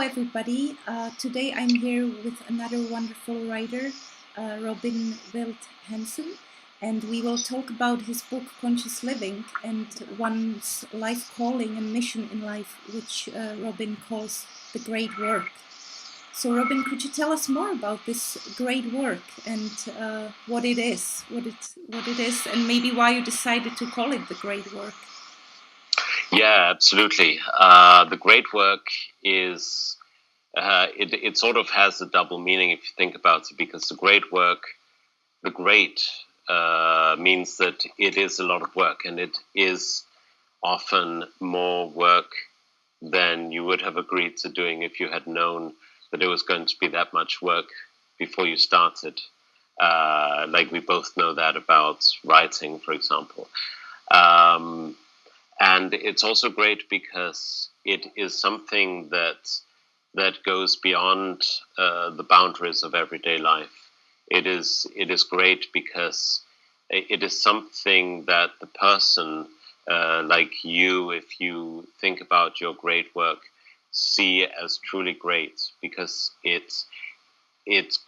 everybody. Today I'm here with another wonderful writer, Robin Wildt Hansen, and we will talk about his book Conscious Living and one's life calling and mission in life, which Robin calls the great work. So, Robin, could you tell us more about this great work and what it is, and maybe why you decided to call it the great work? Yeah, absolutely. The great work is, it sort of has a double meaning if you think about it, because the great work, the great means that it is a lot of work, and it is often more work than you would have agreed to doing if you had known that it was going to be that much work before you started. Like we both know that about writing, for example. And it's also great because it is something that goes beyond the boundaries of everyday life. It is great because it is something that the person like you, if you think about your great work, see as truly great, because it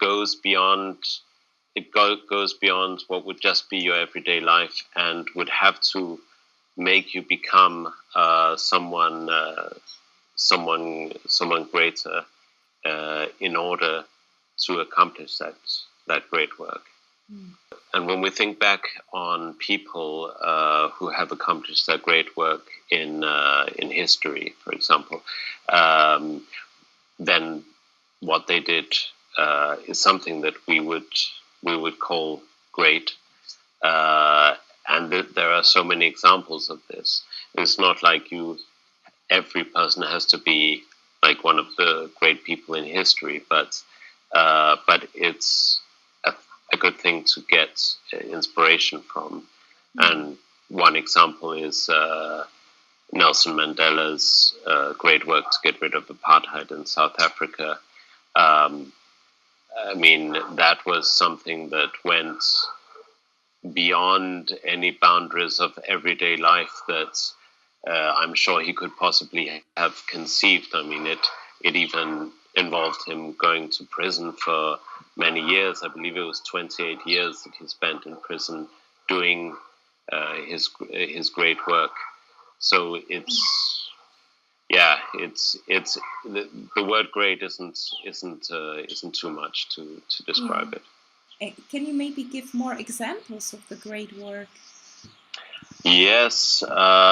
goes beyond goes beyond what would just be your everyday life and would have to make you become someone greater in order to accomplish that great work. And when we think back on people who have accomplished that great work in history, for example, then what they did is something that we would call great. And there are so many examples of this. It's not like every person has to be like one of the great people in history, but it's a good thing to get inspiration from. And one example is Nelson Mandela's great work to get rid of apartheid in South Africa. I mean, that was something that went beyond any boundaries of everyday life that I'm sure he could possibly have conceived. I mean, it even involved him going to prison for many years. I believe it was 28 years that he spent in prison doing his great work. So it's the word great isn't too much to describe it. Can you maybe give more examples of the great work? Yes,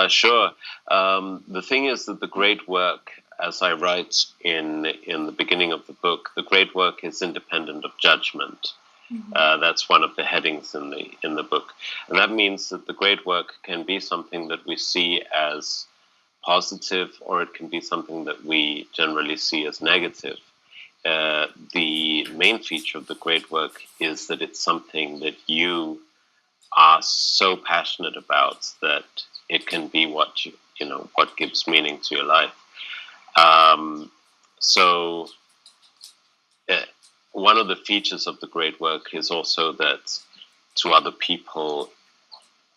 sure. The thing is that the great work, as I write in the beginning of the book, the great work is independent of judgment. That's one of the headings in the book, and that means that the great work can be something that we see as positive, or it can be something that we generally see as negative. The main feature of the great work is that it's something that you are so passionate about that it can be what what gives meaning to your life. So one of the features of the great work is also that to other people,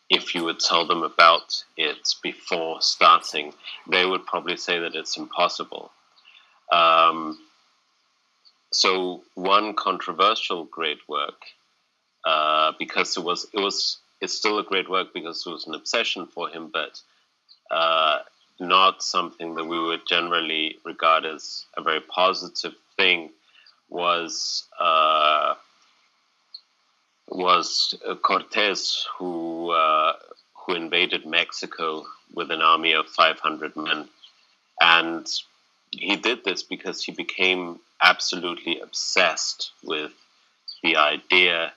if you would tell them about it before starting, they would probably say that it's impossible. So one controversial great work, because it's still a great work because it was an obsession for him, but not something that we would generally regard as a very positive thing, was Cortés, who invaded Mexico with an army of 500 men. And he did this because he became absolutely obsessed with the idea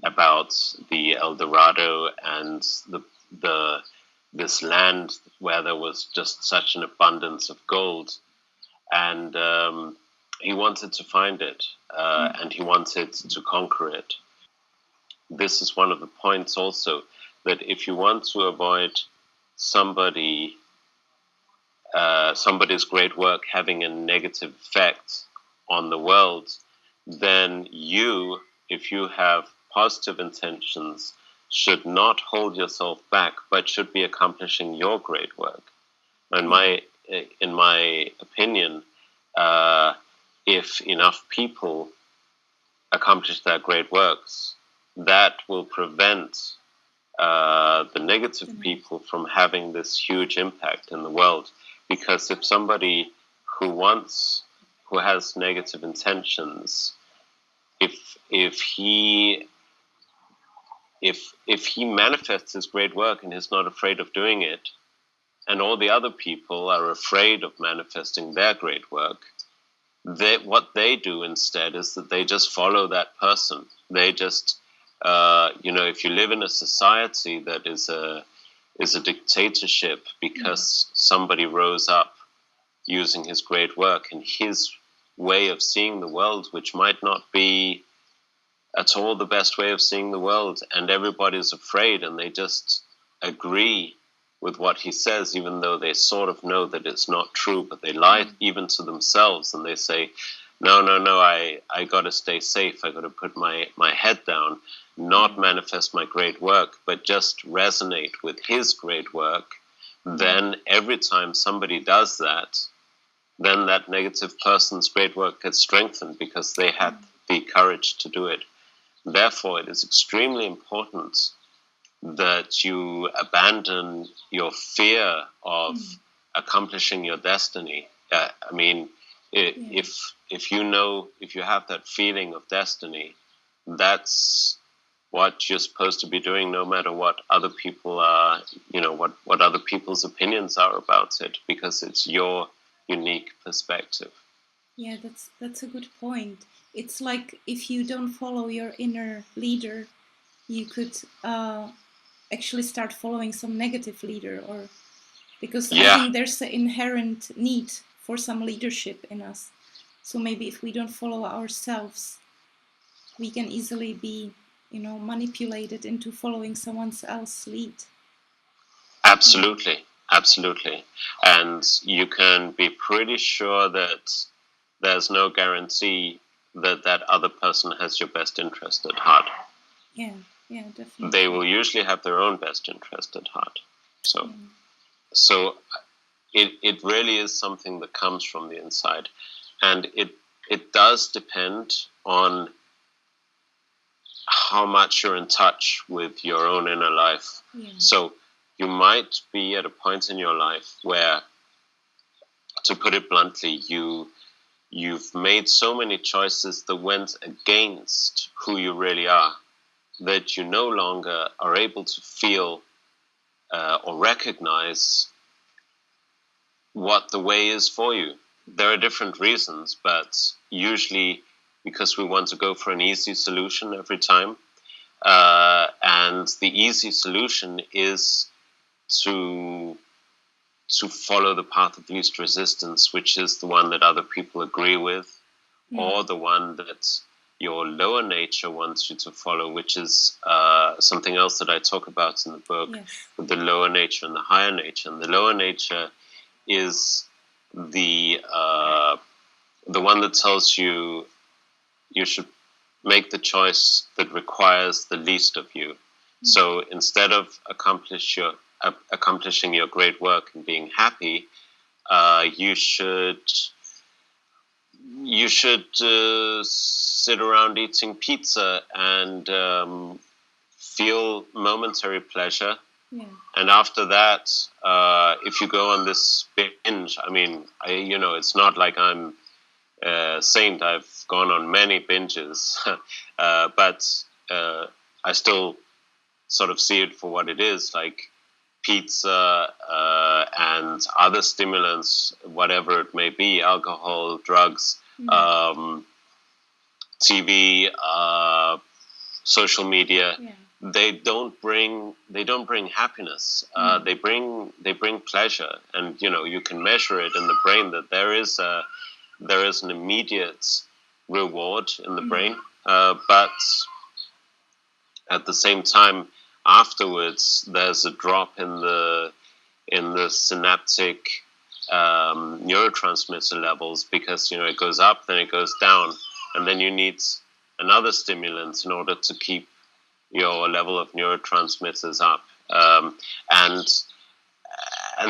about the El Dorado and this land where there was just such an abundance of gold. And he wanted to find it, and he wanted to conquer it. This is one of the points also, that if you want to avoid somebody's great work having a negative effect on the world, then you, if you have positive intentions, should not hold yourself back, but should be accomplishing your great work. In my opinion, if enough people accomplish their great works, that will prevent the negative people from having this huge impact in the world. Because if somebody who has negative intentions, if he manifests his great work and is not afraid of doing it, and all the other people are afraid of manifesting their great work, what they do instead is that they just follow that person. They just, if you live in a society that is a dictatorship because somebody rose up using his great work and his way of seeing the world, which might not be at all the best way of seeing the world, and everybody's afraid and they just agree with what he says, even though they sort of know that it's not true, but they lie even to themselves, and they say, no, I got to stay safe, I got to put my head down, not manifest my great work, but just resonate with his great work. Then every time somebody does that, then that negative person's great work gets strengthened because they had the courage to do it. Therefore, it is extremely important that you abandon your fear of accomplishing your destiny. If you have that feeling of destiny, that's what you're supposed to be doing, no matter what other people are, what other people's opinions are about it, because it's your unique perspective. Yeah, that's a good point. It's like if you don't follow your inner leader, you could actually start following some negative leader, or because I think there's an inherent need for some leadership in us. So maybe if we don't follow ourselves, we can easily be, manipulated into following someone else's lead. Absolutely. And you can be pretty sure that there's no guarantee that that other person has your best interest at heart. Yeah, definitely. They will usually have their own best interest at heart. So it really is something that comes from the inside. And it does depend on how much you're in touch with your own inner life. Yeah. So you might be at a point in your life where, to put it bluntly, you've made so many choices that went against who you really are, that you no longer are able to feel or recognize what the way is for you. There are different reasons, but usually because we want to go for an easy solution every time. And the easy solution is to follow the path of least resistance, which is the one that other people agree with, or the one that your lower nature wants you to follow, which is something else that I talk about in the book, with the lower nature and the higher nature. And the lower nature is the one that tells you should make the choice that requires the least of you. So instead of accomplishing your great work and being happy, you should sit around eating pizza and feel momentary pleasure. And after that, if you go on this binge, it's not like I'm a saint. I've gone on many binges, but I still sort of see it for what it is, like pizza and other stimulants, whatever it may be, alcohol, drugs, TV, social media. They don't bring happiness. They bring pleasure, and you can measure it in the brain that there is an immediate reward in the brain, but at the same time, afterwards, there's a drop in the synaptic neurotransmitter levels, because it goes up, then it goes down, and then you need another stimulant in order to keep your level of neurotransmitters up, and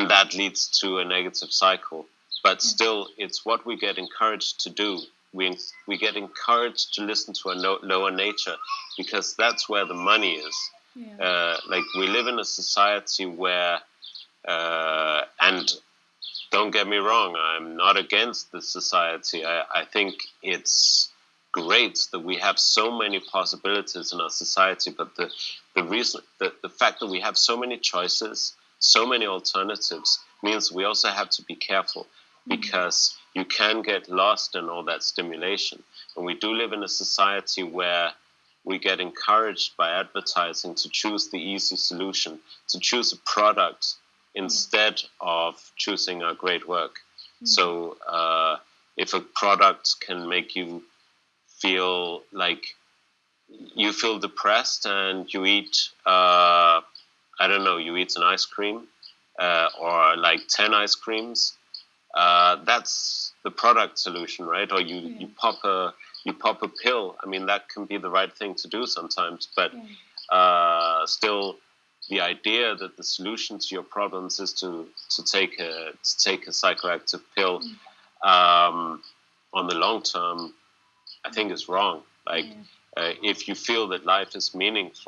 that leads to a negative cycle. but still, it's what we get encouraged to do. We get encouraged to listen to our lower nature, because that's where the money is. Like, we live in a society where, and don't get me wrong, I'm not against this society. I think it's great that we have so many possibilities in our society, but the reason, the fact that we have so many choices, so many alternatives, means we also have to be careful, because you can get lost in all that stimulation. And we do live in a society where we get encouraged by advertising to choose the easy solution, to choose a product instead of choosing our great work. So if a product can make you feel like you feel depressed and you eat, I don't know, you eat an ice cream or like 10 ice creams, that's the product solution, right? Or you pop a pill. I mean, that can be the right thing to do sometimes, but still, the idea that the solution to your problems is to take a psychoactive pill on the long term, I think is wrong. Like, if you feel that life is meaningless,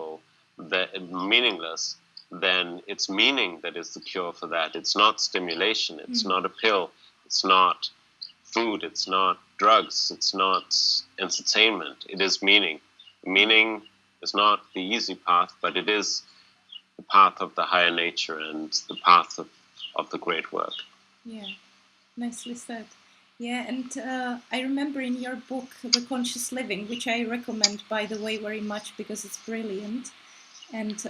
then it's meaning that is the cure for that. It's not stimulation. It's not a pill. It's not food. It's not drugs. It's not entertainment. It is meaning. Meaning is not the easy path, but it is the path of the higher nature and the path of the great work. Yeah, nicely said. Yeah, and I remember in your book, The Conscious Living, which I recommend, by the way, very much, because it's brilliant. And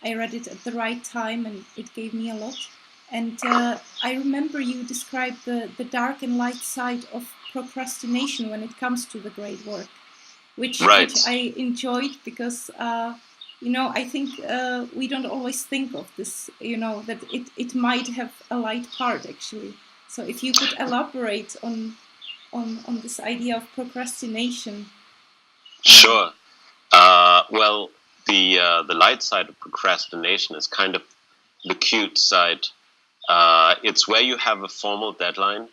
I read it at the right time, and it gave me a lot. And I remember you described the dark and light side of procrastination when it comes to the great work, which I enjoyed, because I think we don't always think of this, that it might have a light part, actually. So if you could elaborate on this idea of procrastination. Sure. Well, the light side of procrastination is kind of the cute side. It's where you have a formal deadline.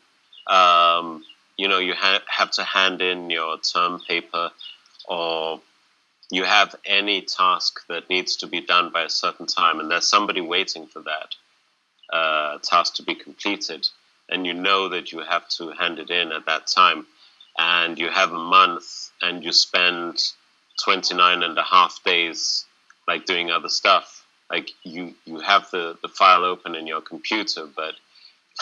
You have to hand in your term paper, or you have any task that needs to be done by a certain time, and there's somebody waiting for that task to be completed, and you know that you have to hand it in at that time, and you have a month, and you spend 29 and a half days like doing other stuff. Like, you have the file open in your computer, but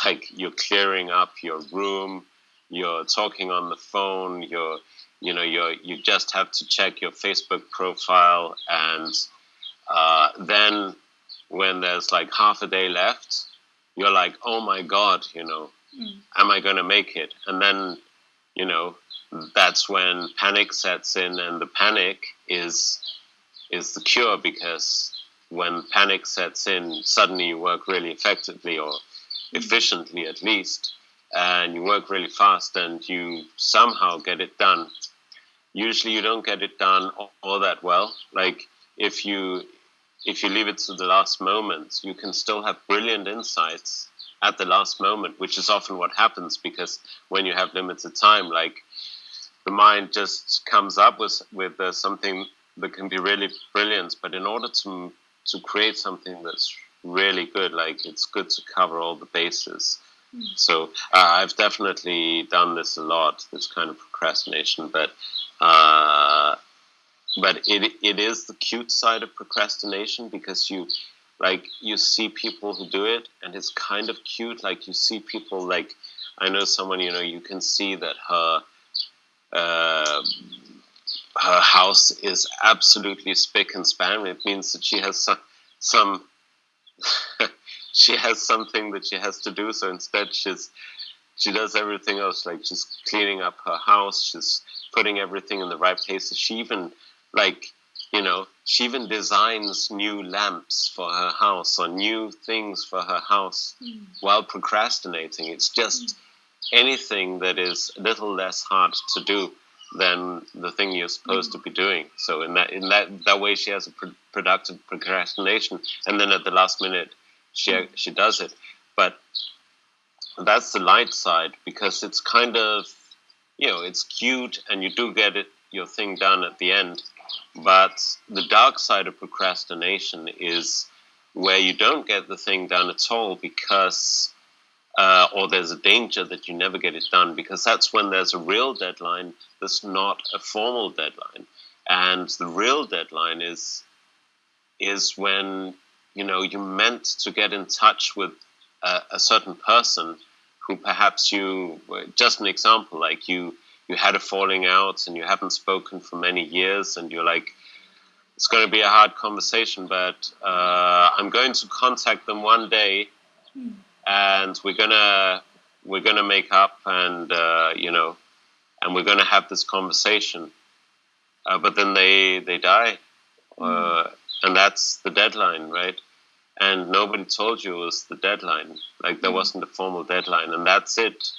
like, you're clearing up your room, you're talking on the phone, you just have to check your Facebook profile, and then when there's like half a day left, you're like, oh my God, am I going to make it? And then, that's when panic sets in, and the panic is the cure, because when panic sets in, suddenly you work really effectively, or efficiently at least, and you work really fast, and you somehow get it done. Usually you don't get it done all that well. Like, if you leave it to the last moment, you can still have brilliant insights at the last moment, which is often what happens, because when you have limited time, like, the mind just comes up with something that can be really brilliant. But in order to create something that's really good, like, it's good to cover all the bases. So I've definitely done this a lot, this kind of procrastination, but it is the cute side of procrastination, because you see people who do it, and it's kind of cute. Like, you see people, like, I know someone, you can see that her house is absolutely spick and span. It means that she has some she has something that she has to do. So instead, she does everything else. Like, she's cleaning up her house, she's putting everything in the right places. She even she even designs new lamps for her house, or new things for her house while procrastinating. It's just anything that is a little less hard to do than the thing you're supposed to be doing. So in that way, she has a productive procrastination, and then at the last minute, she does it. But that's the light side, because it's kind of, it's cute and you do get your thing done at the end. But the dark side of procrastination is where you don't get the thing done at all because, or there's a danger that you never get it done, because that's when there's a real deadline that's not a formal deadline. And the real deadline is when, you're meant to get in touch with a certain person who perhaps just an example, like you had a falling out and you haven't spoken for many years, and you're like, it's going to be a hard conversation, but I'm going to contact them one day, and we're gonna make up, and and we're gonna have this conversation. But then they die, and that's the deadline, right? And nobody told you it was the deadline. Like, there wasn't a formal deadline, and that's it.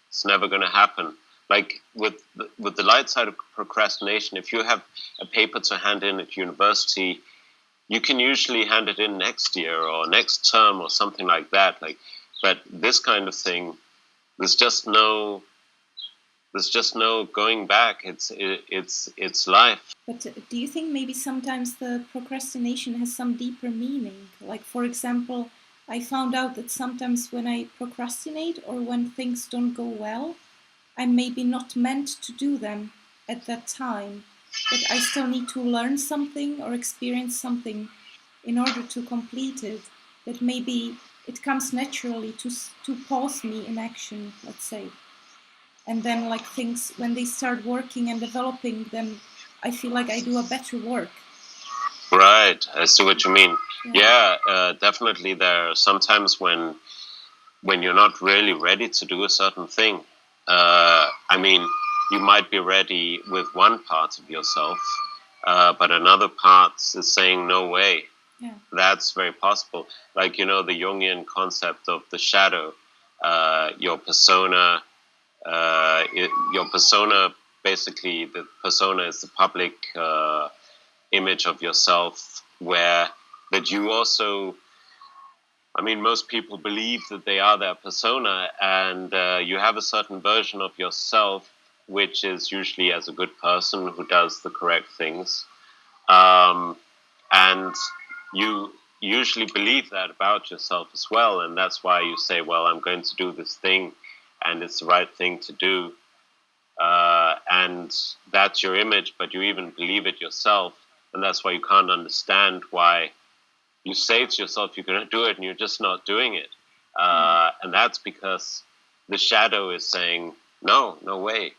It's never going to happen. Like with the light side of procrastination, if you have a paper to hand in at university, you can usually hand it in next year or next term or something like that. Like, but this kind of thing, there's just no going back. It's life. But do you think maybe sometimes the procrastination has some deeper meaning? Like, for example, I found out that sometimes when I procrastinate or when things don't go well, I'm maybe not meant to do them at that time, but I still need to learn something or experience something in order to complete it. That maybe it comes naturally to pause me in action, let's say. And then, like, things, when they start working and developing, then I feel like I do a better work. Right, I see what you mean. Yeah, definitely. There are sometimes when you're not really ready to do a certain thing. I mean, you might be ready with one part of yourself, but another part is saying no way. Yeah. That's very possible. Like, the Jungian concept of the shadow, your persona. Your persona, basically, the persona is the public image of yourself, where that you also, I mean, most people believe that they are their persona, and you have a certain version of yourself, which is usually as a good person who does the correct things. And you usually believe that about yourself as well, and that's why you say, well, I'm going to do this thing, and it's the right thing to do. And that's your image, but you even believe it yourself, and that's why you can't understand why you say to yourself you're going to do it and you're just not doing it. And that's because the shadow is saying, no way,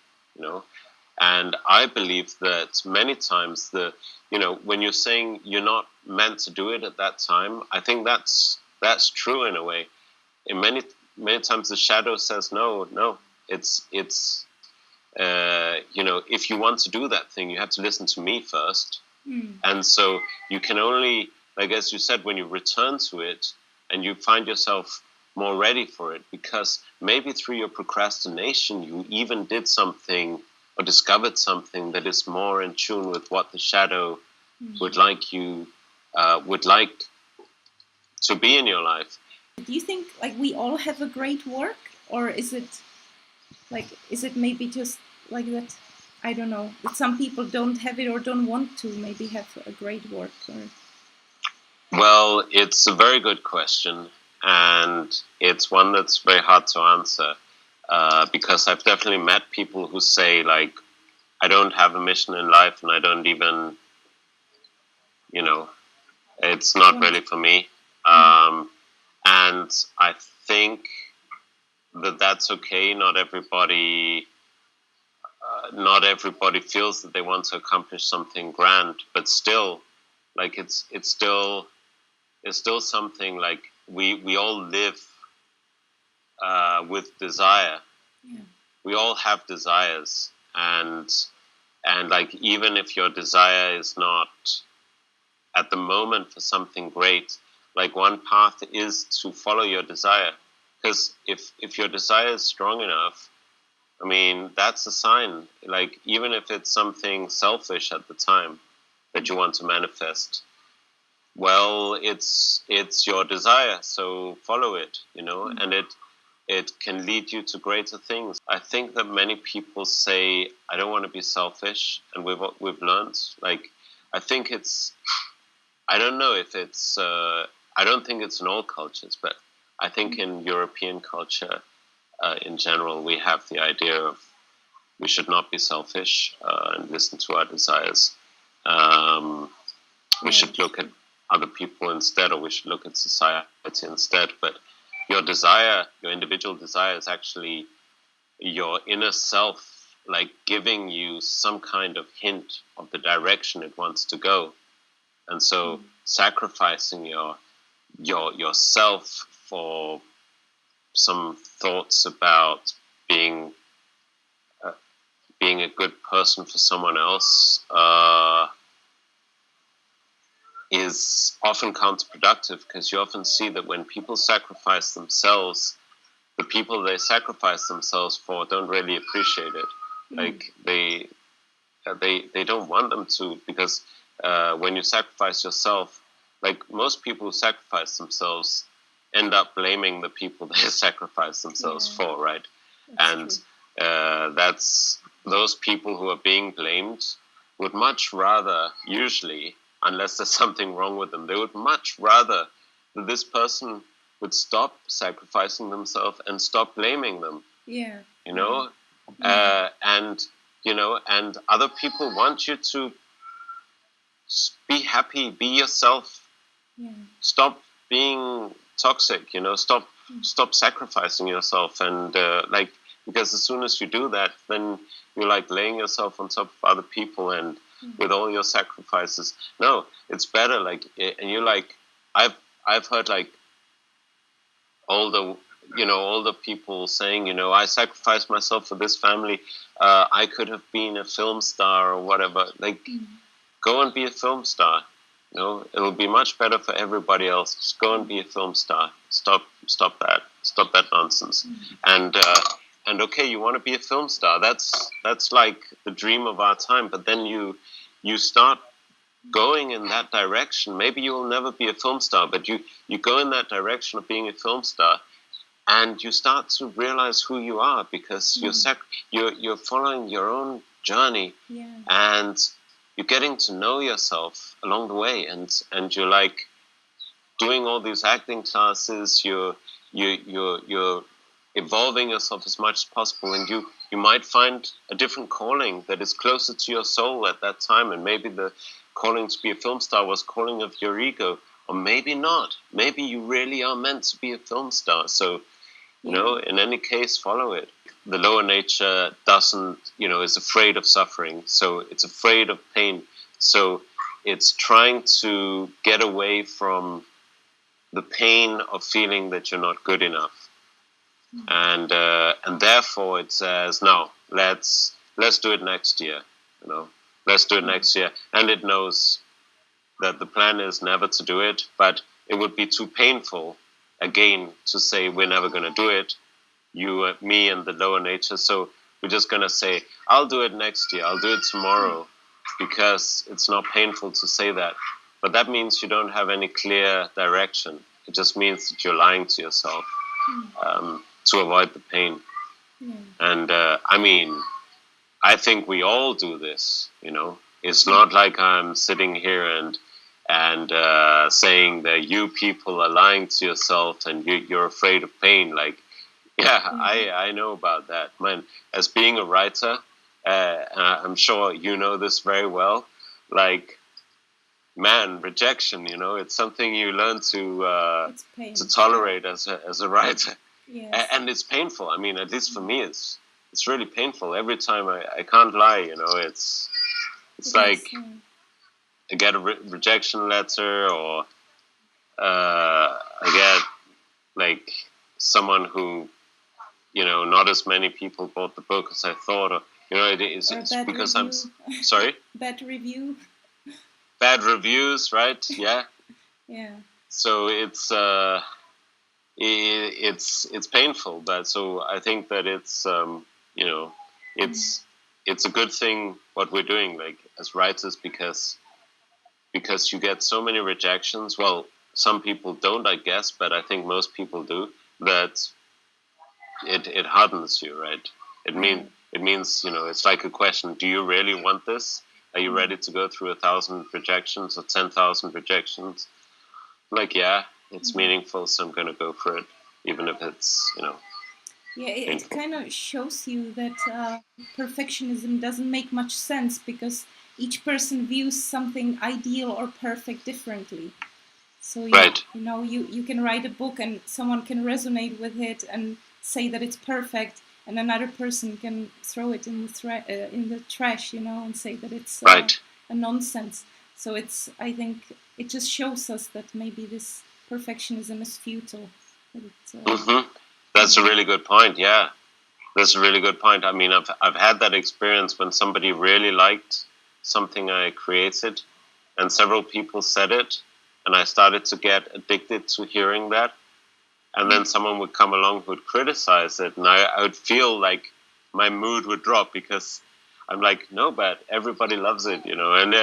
And I believe that many times when you're saying you're not meant to do it at that time, I think that's true in a way. In many times the shadow says, no, it's if you want to do that thing, you have to listen to me first. And so you can only, like, as you said, when you return to it and you find yourself more ready for it, because maybe through your procrastination you even did something or discovered something that is more in tune with what the shadow would like to be in your life. Do you think, like, we all have a great work, or is it maybe just like that? I don't know, that some people don't have it or don't want to maybe have a great work? Or... Well, it's a very good question, and it's one that's very hard to answer, because I've definitely met people who say, like, I don't have a mission in life, and I don't even, it's not really for me. And I think that that's okay. Not everybody feels that they want to accomplish something grand, but still, like, it's still something. Like, we all live with desire. Yeah. We all have desires, and like, even if your desire is not at the moment for something great, like, one path is to follow your desire, because if your desire is strong enough, I mean, that's a sign. Like, even if it's something selfish at the time that you want to manifest, well, it's your desire, so follow it, and it can lead you to greater things. I think that many people say, I don't want to be selfish, and we've learned, like, I think it's, I don't know if it's, I don't think it's in all cultures, but I think in European culture in general, we have the idea of we should not be selfish and listen to our desires. We should look at other people instead, or we should look at society instead. But your desire, your individual desire, is actually your inner self, like giving you some kind of hint of the direction it wants to go. And so sacrificing yourself for some thoughts about being a good person for someone else is often counterproductive, because you often see that when people sacrifice themselves, the people they sacrifice themselves for don't really appreciate it. Like they don't want them to, because when you sacrifice yourself, like most people who sacrifice themselves end up blaming the people they sacrifice themselves for, right? That's those people who are being blamed would much rather, usually, unless there's something wrong with them, they would much rather that this person would stop sacrificing themselves and stop blaming them. Yeah. You know? And other people want you to be happy, be yourself. Yeah. Stop being toxic, stop sacrificing yourself. And because as soon as you do that, then you're like laying yourself on top of other people and with all your sacrifices. No, it's better. Like, and you're like, I've heard like older people saying, I sacrificed myself for this family. I could have been a film star or whatever. Like, go and be a film star. It'll be much better for everybody else. Just go and be a film star. Stop that nonsense. And okay, you want to be a film star. That's like the dream of our time. But then you start going in that direction. Maybe you will never be a film star, but you go in that direction of being a film star, and you start to realize who you are, because you're following your own journey, and you're getting to know yourself along the way, and you're like doing all these acting classes. You're evolving yourself as much as possible, and you might find a different calling that is closer to your soul at that time. And maybe the calling to be a film star was calling of your ego, or maybe not. Maybe you really are meant to be a film star. So, in any case, follow it. The lower nature is afraid of suffering. So it's afraid of pain. So it's trying to get away from the pain of feeling that you're not good enough. And therefore it says, no, let's do it next year. Let's do it next year. And it knows that the plan is never to do it, but it would be too painful again to say we're never going to do it, you, me, and the lower nature. So we're just going to say, I'll do it next year, I'll do it tomorrow, because it's not painful to say that. But that means you don't have any clear direction. It just means that you're lying to yourself to avoid the pain. And I think we all do this. It's not like I'm sitting here and saying that you people are lying to yourself and you're afraid of pain. Like, I know about that. Man, as being a writer, I'm sure you know this very well. Like, man, rejection, it's something you learn to tolerate as a writer. Yes. And it's painful. I mean, at least for me, it's really painful. Every time I can't lie, it's like I get a rejection letter, or I get like someone who, not as many people bought the book as I thought, or it's because review. I'm sorry. Bad review. Bad reviews, right? Yeah. Yeah. So it's painful, but so I think that it's it's a good thing what we're doing, like as writers, because you get so many rejections. Well, some people don't, I guess, but I think most people do. That it hardens you, right? It means, it's like a question: do you really want this? Are you ready to go through 1,000 rejections or 10,000 rejections? Like, yeah, it's meaningful, so I'm going to go for it, even if it's, Yeah, it painful. kind of shows you that perfectionism doesn't make much sense because each person views something ideal or perfect differently. So Right, you can write a book and someone can resonate with it and say that it's perfect, and another person can throw it in the trash, and say that it's right. a nonsense. So I think it just shows us that maybe this perfectionism is futile. That hmm That's a really good point. Yeah, that's a really good point. I mean, I've had that experience when somebody really liked something I created, and several people said it, and I started to get addicted to hearing that. And then someone would come along who would criticize it, and I would feel like my mood would drop because I'm like, no, but everybody loves it, and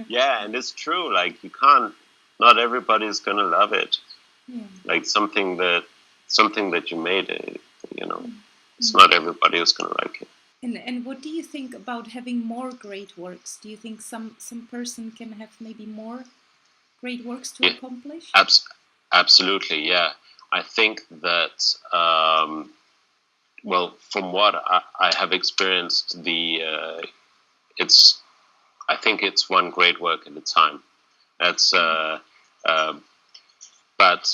yeah, and it's true. Like, you can't, not everybody's gonna love it. yeah. Like something that you made, it's not everybody who's gonna like it. And what do you think about having more great works? Do you think some person can have maybe more great works to Yeah, accomplish? absolutely, yeah. I think that, well, from what I have experienced, it's I think it's one great work at a time. That's uh, but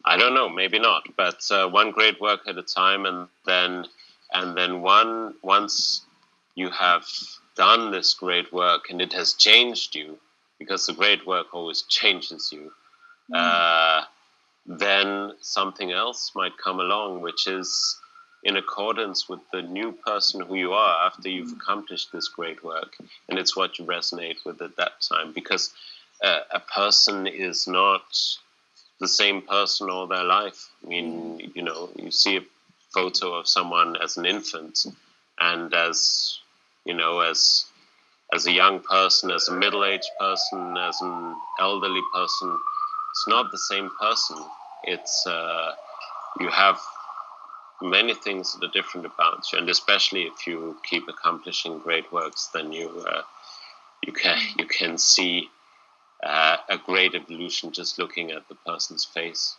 I don't know, maybe not. But one great work at a time, and then once you have done this great work and it has changed you, because the great work always changes you. Uh, then something else might come along, which is in accordance with the new person who you are after you've accomplished this great work. And it's what you resonate with at that time. Because a person is not the same person all their life. I mean, you see a photo of someone as an infant, and as a young person, as a middle-aged person, as an elderly person, it's not the same person. It's you have many things that are different about you, and especially if you keep accomplishing great works, then you can see a great evolution just looking at the person's face.